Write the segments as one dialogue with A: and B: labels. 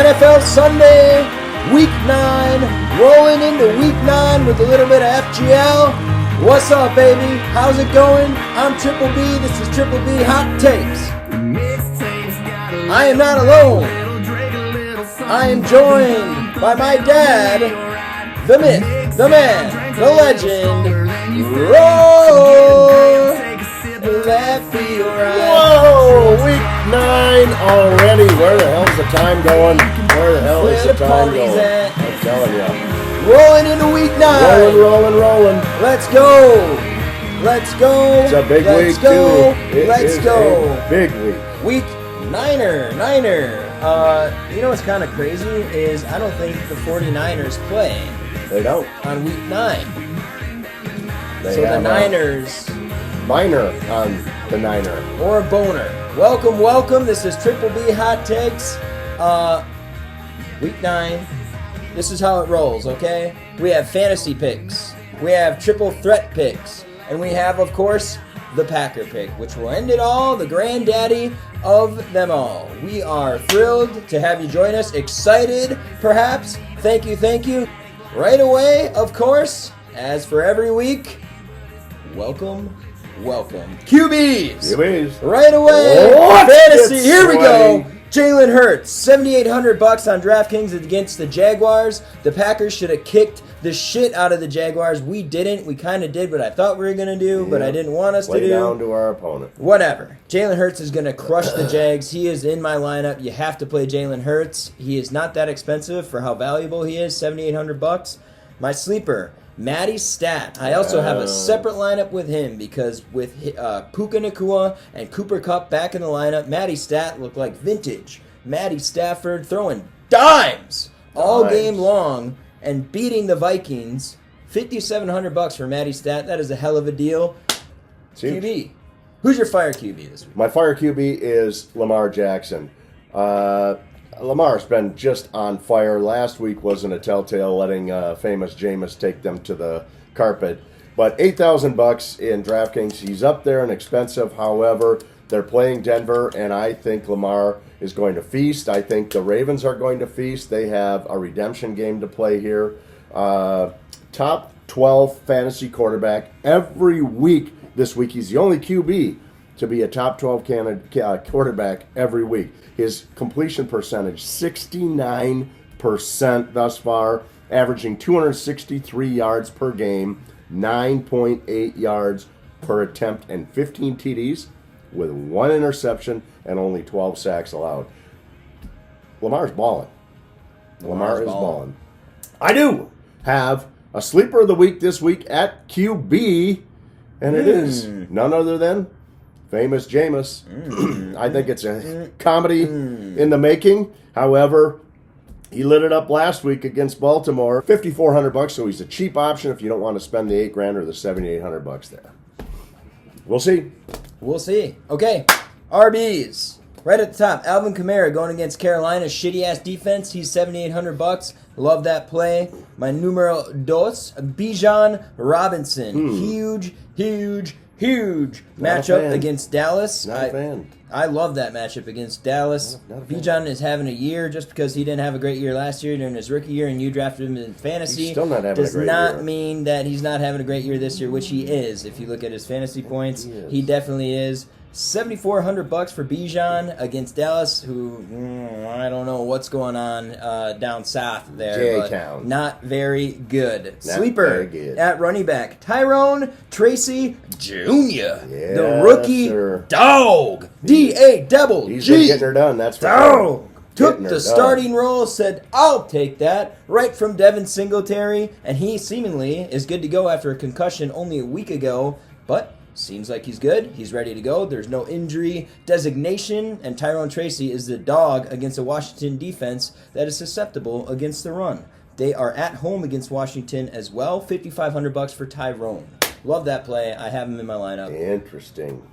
A: NFL Sunday, Week 9, rolling into Week 9 with a little bit of FGL. What's up, baby? How's it going? I'm Triple B. This is Triple B Hot Takes. I am not alone. I am joined by my dad, the myth, the man, the legend, Roll Lefty right.
B: Whoa, Week 9 already. Where the hell's the time going? Where the hell is the time going? I'm telling you.
A: Rolling into Week 9.
B: Rolling.
A: Let's go. Let's go.
B: It's a big
A: Let's
B: week,
A: go.
B: too.
A: Let's go.
B: A big week.
A: Week Niner. You know what's kind of crazy is I don't think the 49ers play
B: They don't.
A: on Week 9.
B: They
A: So the
B: have
A: Niners.
B: Minor on the Niner.
A: Or a boner. Welcome. This is Triple B Hot Takes. Week 9. This is how it rolls, okay? We have fantasy picks. We have triple threat picks. And we have, of course, the Packer pick, which will end it all, the granddaddy of them all. We are thrilled to have you join us. Excited, perhaps. Thank you. Right away, of course, as for every week, welcome. QBs. Right away. Fantasy. Here we go. Jalen Hurts, $7,800 on DraftKings against the Jaguars. The Packers should have kicked the shit out of the Jaguars. We didn't. We kind of did what I thought we were going to do, but I didn't want us to do.
B: Lay down to our opponent.
A: Whatever. Jalen Hurts is going to crush the Jags. He is in my lineup. You have to play Jalen Hurts. He is not that expensive for how valuable he is, $7,800. My sleeper, Matty Stat. I also have a separate lineup with him because with Puka Nacua and Cooper Kupp back in the lineup, Matty Stat looked like vintage Matty Stafford throwing dimes all game long and beating the Vikings. $5,700 for Matty Stat. That is a hell of a deal. QB. Who's your fire QB this week?
B: My fire QB is Lamar Jackson. Lamar's been just on fire. Last week wasn't a telltale, letting famous Jameis take them to the carpet. But $8,000 in DraftKings. He's up there and expensive. However, they're playing Denver, and I think Lamar is going to feast. I think the Ravens are going to feast. They have a redemption game to play here. Top 12 fantasy quarterback every week this week. He's the only QB to be a top 12 quarterback every week. His completion percentage, 69% thus far, averaging 263 yards per game, 9.8 yards per attempt, and 15 TDs with 1 interception and only 12 sacks allowed. Lamar's balling. Lamar is balling. I do have a sleeper of the week this week at QB, and it is none other than famous Jameis. I think it's a comedy in the making. However, he lit it up last week against Baltimore. $5,400, so he's a cheap option if you don't want to spend the $8,000 or the $7,800 there. We'll see. Okay, RBs. Right at the top, Alvin Kamara going against Carolina's shitty-ass defense. He's $7,800. Love that play. My numero dos, Bijan Robinson. Huge matchup against Dallas. Not a fan.
A: I love that matchup against Dallas. Bijan is having a year just because he didn't have a great year last year during his rookie year and you drafted him in fantasy.
B: He's still not having a great year.
A: Does not mean that he's not having a great year this year, which he is. If you look at his fantasy points, he definitely is. $7,400 for Bijan against Dallas, who I don't know what's going on down south there, but not very good. Sleeper at running back, Tyrone Tracy Jr., the rookie dog, D-A-double-G.
B: He's been getting her done, that's for
A: sure. Took the starting role, said, I'll take that, right from Devin Singletary, and he seemingly is good to go after a concussion only a week ago, but seems like he's good. He's ready to go. There's no injury designation, and Tyrone Tracy is the dog against a Washington defense that is susceptible against the run. They are at home against Washington as well. $5,500 for Tyrone. Love that play. I have him in my lineup.
B: Interesting.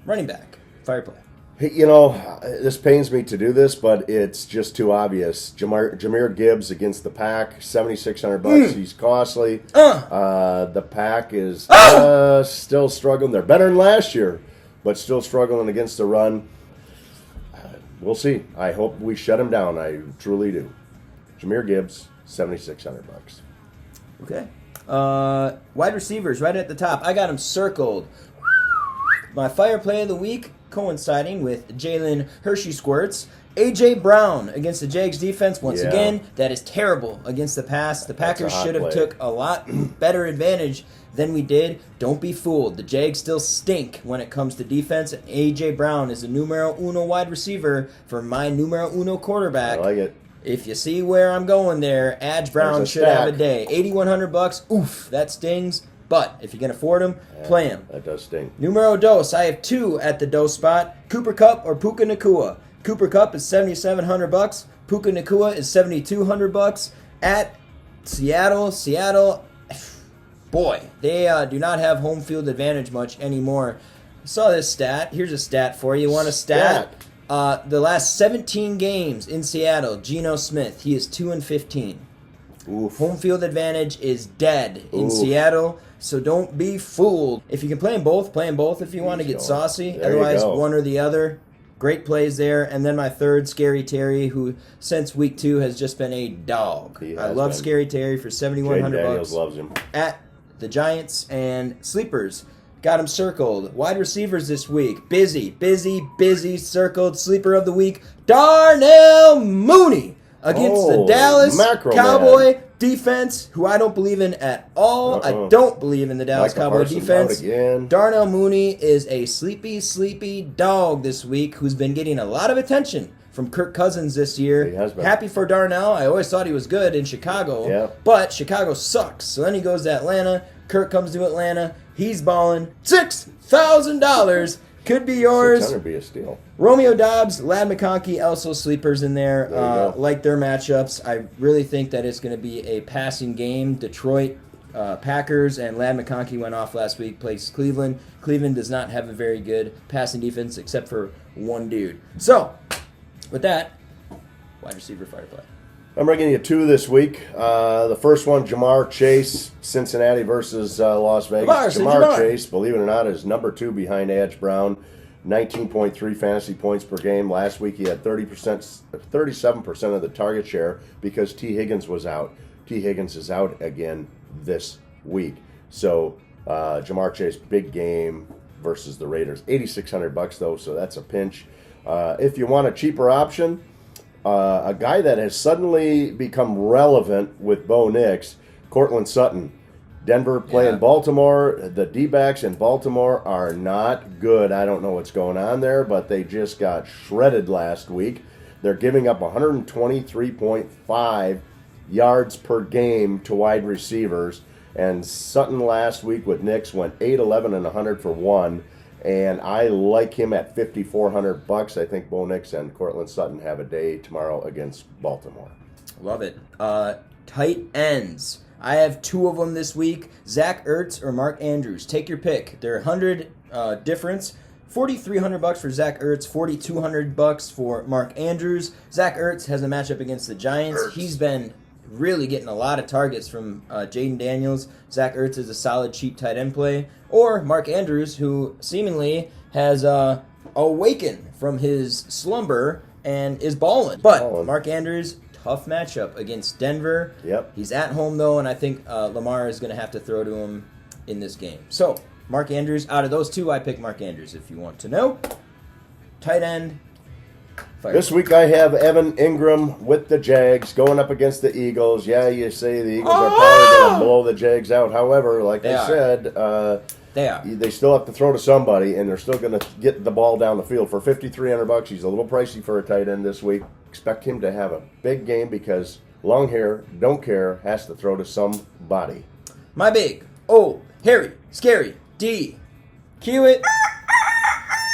A: Running back. Fire play.
B: Hey, you know, this pains me to do this, but it's just too obvious. Jahmyr Gibbs against the Pack, $7,600. He's costly. The Pack is still struggling. They're better than last year, but still struggling against the run. we'll see. I hope we shut him down. I truly do. Jahmyr Gibbs, $7,600.
A: Okay. Wide receivers right at the top. I got them circled. My fire play of the week coinciding with Jalen Hershey Squirts. A.J. Brown against the Jags defense. Once again, that is terrible against the pass. The Packers should have took a lot better advantage than we did. Don't be fooled. The Jags still stink when it comes to defense. A.J. Brown is the numero uno wide receiver for my numero uno quarterback.
B: I like it.
A: If you see where I'm going there, Adge Brown should have a day. $8,100. Oof, that stings. But if you can afford him, play him.
B: That does sting.
A: Numero dos. I have two at the dos spot. Cooper Kupp or Puka Nacua. Cooper Kupp is $7,700. Puka Nacua is $7,200. At Seattle, boy, they do not have home field advantage much anymore. I saw this stat. Here's a stat for you. Want a stat? The last 17 games in Seattle, Geno Smith, he is 2-15.
B: Oof.
A: Home field advantage is dead in Seattle, so don't be fooled. If you can play them both, play them both if you want to get saucy. Otherwise, one or the other. Great plays there. And then my third, Scary Terry, who since week 2 has just been a dog. I love Scary Terry for $7,100.
B: Daniels loves him.
A: At the Giants and sleepers. Got him circled. Wide receivers this week. Busy, circled. Sleeper of the week, Darnell Mooney against the Dallas Cowboy defense, who I don't believe in at all. I don't believe in the Dallas Cowboy defense. Darnell Mooney is a sleepy dog this week who's been getting a lot of attention from Kirk Cousins this year.
B: He has been.
A: Happy for Darnell. I always thought he was good in Chicago, but Chicago sucks. So then he goes to Atlanta. Kirk comes to Atlanta. He's balling. $6,000 could be yours.
B: $600 be a steal.
A: Romeo Doubs, Ladd McConkey, also sleepers in there. Like their matchups. I really think that it's going to be a passing game. Detroit Packers and Ladd McConkey went off last week, plays Cleveland. Cleveland does not have a very good passing defense except for one dude. So, with that, wide receiver fire play.
B: I'm bringing you two this week. The first one, Jamar Chase, Cincinnati versus Las Vegas. Jamar Chase, believe it or not, is number 2 behind Adge Brown. 19.3 fantasy points per game. Last week he had 37% of the target share because T. Higgins was out. T. Higgins is out again this week. So Jamar Chase, big game versus the Raiders. $8,600 though, so that's a pinch. If you want a cheaper option, a guy that has suddenly become relevant with Bo Nix, Cortland Sutton. Denver playing Baltimore. The D-backs in Baltimore are not good. I don't know what's going on there, but they just got shredded last week. They're giving up 123.5 yards per game to wide receivers. And Sutton last week with Nix went 8, 11, and 100 for 1. And I like him at $5,400. I think Bo Nix and Cortland Sutton have a day tomorrow against Baltimore.
A: Love it. Tight ends. I have 2 of them this week. Zach Ertz or Mark Andrews. Take your pick. They're 100 difference. $4,300 for Zach Ertz. $4,200 for Mark Andrews. Zach Ertz has a matchup against the Giants. He's been really getting a lot of targets from Jaden Daniels. Zach Ertz is a solid cheap tight end play. Or Mark Andrews, who seemingly has awakened from his slumber and is balling. But Mark Andrews, tough matchup against Denver.
B: Yep.
A: He's at home, though, and I think Lamar is going to have to throw to him in this game. So, Mark Andrews, out of those 2, I pick Mark Andrews, if you want to know. Tight end.
B: This week I have Evan Ingram with the Jags going up against the Eagles. Yeah, you say the Eagles are probably going to blow the Jags out. However, like I said, they still have to throw to somebody, and they're still going to get the ball down the field. For $5,300, he's a little pricey for a tight end this week. Expect him to have a big game because long hair, don't care, has to throw to somebody.
A: My big, hairy, scary, D. Cue it.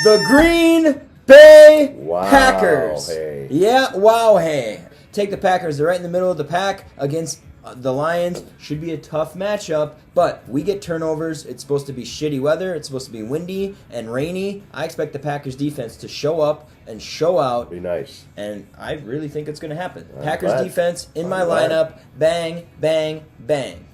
A: The Green Bay Packers.
B: Hey.
A: Yeah, wow, hey. Take the Packers. They're right in the middle of the pack against the Lions. Should be a tough matchup, but we get turnovers. It's supposed to be shitty weather. It's supposed to be windy and rainy. I expect the Packers defense to show up and show out.
B: Be nice.
A: And I really think it's going to happen. Packers defense in my lineup. Bang, bang, bang.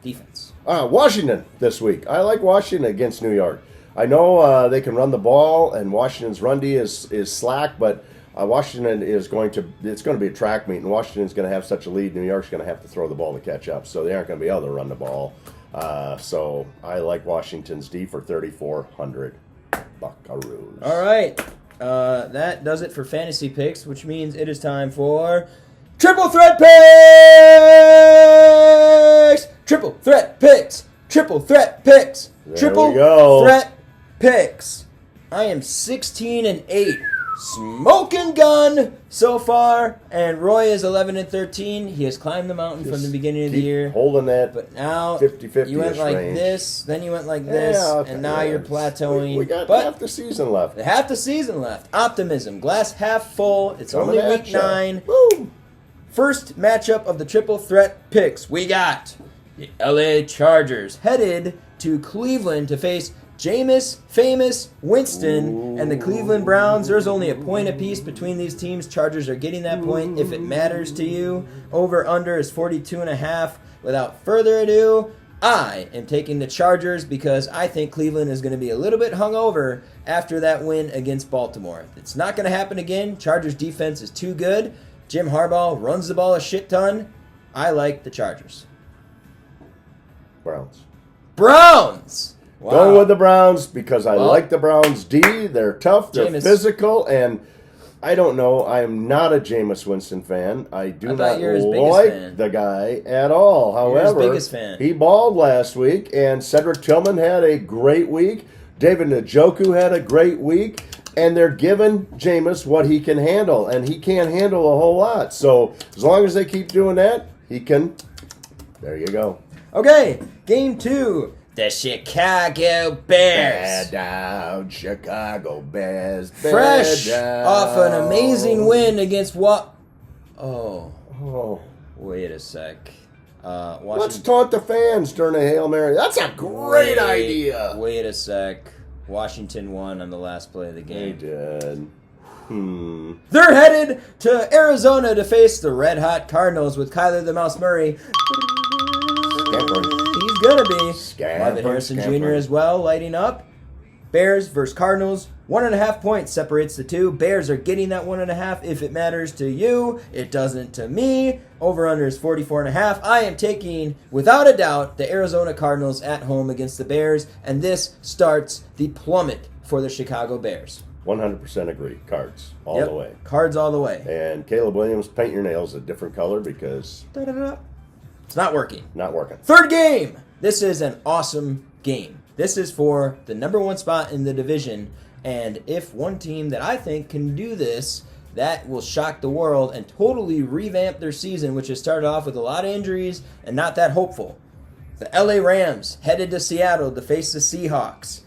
A: Defense.
B: Washington this week. I like Washington against New York. I know they can run the ball, and Washington's run D is slack, but Washington is going to be a track meet, and Washington's going to have such a lead. New York's going to have to throw the ball to catch up, so they aren't going to be able to run the ball. So I like Washington's D for 3,400 Buckaroos.
A: All right. That does it for fantasy picks, which means it is time for Triple Threat Picks! Triple Threat Picks! Triple Threat Picks! Triple
B: we go.
A: Threat Picks! I am 16-8. Smoking gun so far, and Roy is 11-13. He has climbed the mountain from the beginning of the year.
B: Holding that,
A: but now
B: 50-50
A: you went like
B: range.
A: this, then you went like this, and now you're plateauing.
B: We got
A: but
B: half the season left.
A: Half the season left. Optimism. Glass half full. It's only week 9.
B: Woo!
A: First matchup of the triple threat picks. We got the LA Chargers headed to Cleveland to face Jameis, Famous, Winston, and the Cleveland Browns. There's only a point apiece between these teams. Chargers are getting that point if it matters to you. Over-under is 42.5. Without further ado, I am taking the Chargers because I think Cleveland is going to be a little bit hungover after that win against Baltimore. It's not going to happen again. Chargers defense is too good. Jim Harbaugh runs the ball a shit ton. I like the Chargers. Browns! Wow.
B: Going with the Browns because I like the Browns D. They're tough, they're physical, and I don't know. I am not a Jameis Winston fan. I do not like the guy at all. However, he balled last week, and Cedric Tillman had a great week. David Njoku had a great week, and they're giving Jameis what he can handle, and he can't handle a whole lot. So as long as they keep doing that, he can. There you go.
A: Okay, game 2. The Chicago Bears.
B: Bad down, Chicago Bears.
A: Fresh off an amazing win against what? Oh. Wait a sec.
B: Let's taunt the fans during a Hail Mary. That's a great idea.
A: Wait a sec. Washington won on the last play of the game.
B: They did.
A: They're headed to Arizona to face the red-hot Cardinals with Kyler the Mouse Murray. He's going to be. Marvin Harrison Jr. as well, lighting up. Bears versus Cardinals. 1.5 points separates the two. Bears are getting that 1.5 if it matters to you. It doesn't to me. Over-under is 44.5. I am taking, without a doubt, the Arizona Cardinals at home against the Bears, and this starts the plummet for the Chicago Bears.
B: 100% agree. Cards all the way.
A: Cards all the way.
B: And Caleb Williams, paint your nails a different color because
A: it's not working.
B: Not working.
A: Third game. This is an awesome game. This is for the number 1 spot in the division. And if one team that I think can do this, that will shock the world and totally revamp their season, which has started off with a lot of injuries and not that hopeful. The LA Rams headed to Seattle to face the Seahawks.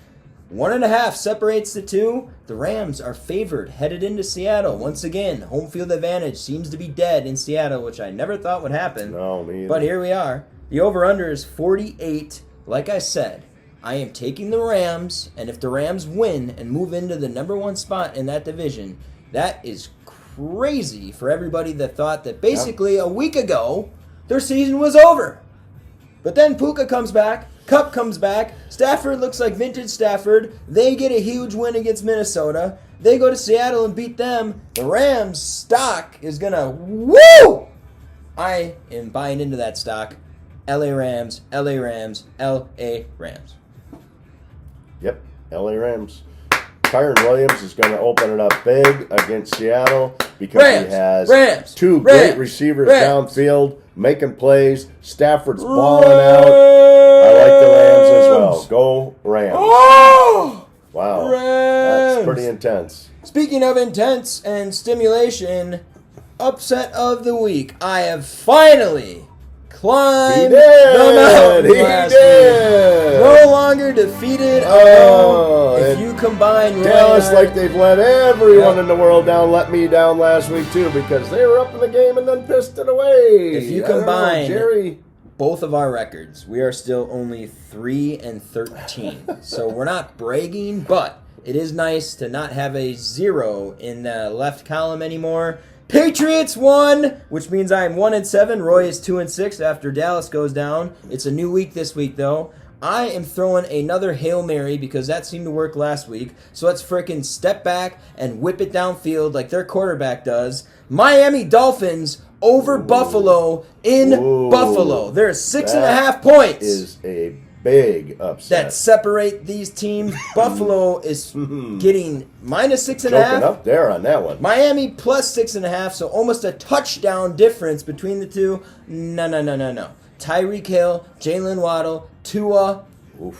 A: 1.5 separates the two. The Rams are favored headed into Seattle. Once again, home field advantage seems to be dead in Seattle, which I never thought would happen.
B: No, me either.
A: But here we are. The over-under is 48. Like I said, I am taking the Rams, and if the Rams win and move into the number 1 spot in that division, that is crazy for everybody that thought that basically a week ago their season was over. But then Puka comes back, Kupp comes back, Stafford looks like vintage Stafford, they get a huge win against Minnesota, they go to Seattle and beat them, the Rams stock is gonna woo! I am buying into that stock. LA Rams, LA Rams, LA Rams.
B: Yep, LA Rams. Kyron Williams is going to open it up big against Seattle because he has two great receivers downfield making plays. Stafford's balling out. I like the Rams as well. Go Rams.
A: Oh!
B: Wow.
A: Rams.
B: That's pretty intense.
A: Speaking of intense and stimulation, upset of the week. I have finally climbed the mountain last week. No longer defeated alone. If you combine
B: Dallas, like they've let everyone in the world down, let me down last week too because they were up in the game and then pissed it away.
A: If you combine both of our records, we are still only 3-13. So we're not bragging, but it is nice to not have a 0 in the left column anymore. Patriots won, which means I am 1-7. Roy is 2-6 after Dallas goes down. It's a new week this week, though. I am throwing another Hail Mary because that seemed to work last week. So let's frickin' step back and whip it downfield like their quarterback does. Miami Dolphins over Buffalo in Buffalo. There's 6.5 points.
B: Is a big upset.
A: That separate these teams. Buffalo is getting minus 6.5.
B: Joking up there on that one.
A: Miami plus 6.5, so almost a touchdown difference between the two. No. Tyreek Hill, Jalen Waddle, Tua,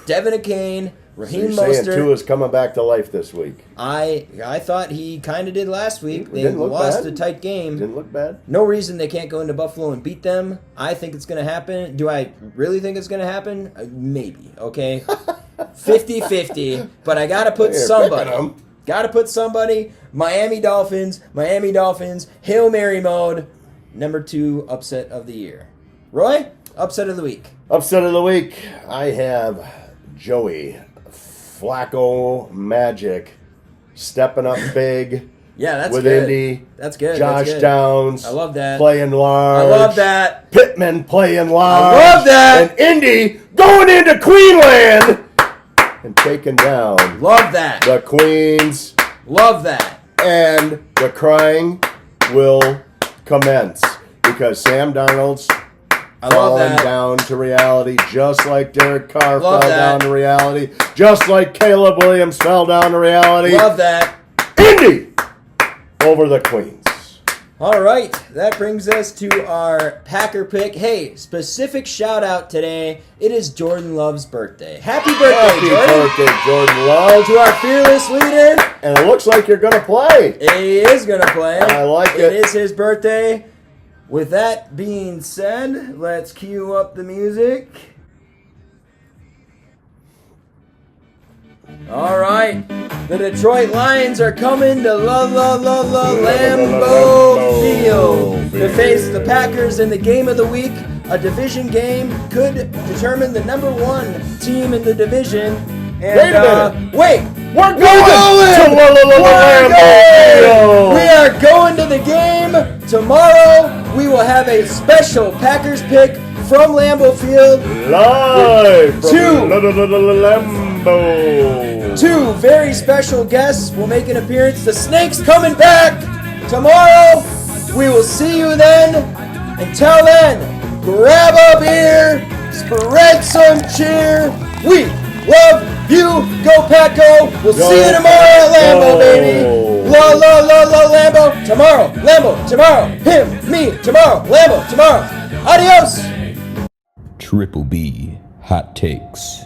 A: Devin Akane, Raheem
B: so you're saying
A: Mostert.
B: Tua's coming back to life this week.
A: I thought he kind of did last week. They
B: Didn't look
A: lost
B: bad.
A: a tight game.
B: Didn't look bad.
A: No reason they can't go into Buffalo and beat them. I think it's going to happen. Do I really think it's going to happen? Maybe, okay? 50-50, but I got to put
B: You're
A: somebody.
B: picking 'em.
A: Got to put somebody. Miami Dolphins, Hail Mary mode. Number 2 upset of the year. Roy, upset of the week.
B: Upset of the week. I have Joey Flacco Magic stepping up big.
A: Yeah, that's
B: with
A: good.
B: Indy.
A: That's good.
B: Josh
A: that's good.
B: Downs.
A: I love that.
B: Playing large.
A: I love that.
B: Pittman playing large.
A: I love that.
B: And Indy going into Queenland and taking down
A: Love that.
B: the Queens.
A: Love that.
B: And the crying will commence because Sam Darnold's
A: I love
B: falling
A: that.
B: down to reality, just like Derek Carr
A: Love
B: fell
A: that.
B: down to reality, just like Caleb Williams fell down to reality.
A: Love that.
B: Indy over the Queens.
A: All right, that brings us to our Packer pick. Hey, specific shout out today. It is Jordan Love's birthday. Happy birthday,
B: Happy
A: Jordan.
B: birthday, Jordan Love.
A: To our fearless leader.
B: And it looks like you're going to play.
A: He is going to play.
B: I like it.
A: It is his birthday. With that being said, let's cue up the music. All right. The Detroit Lions are coming to LAMBEAU Field to face the Packers in the game of the week. A division game could determine the number 1 team in the division. And,
B: Wait a minute.
A: Wait.
B: We're
A: going
B: to Lambeau Field.
A: We are going to the game tomorrow. We will have a special Packers pick from Lambeau Field.
B: Live from
A: Two.
B: Lambeau.
A: 2 very special guests will make an appearance. The Snakes coming back tomorrow. We will see you then. Until then, grab a beer, spread some cheer. We love you. Go Pack Go. We'll see you tomorrow at Lambeau, baby. Lambeau. Tomorrow. Lambeau. Tomorrow. Him. Me. Tomorrow. Lambeau. Tomorrow. Adios.
C: Triple B Hot Takes.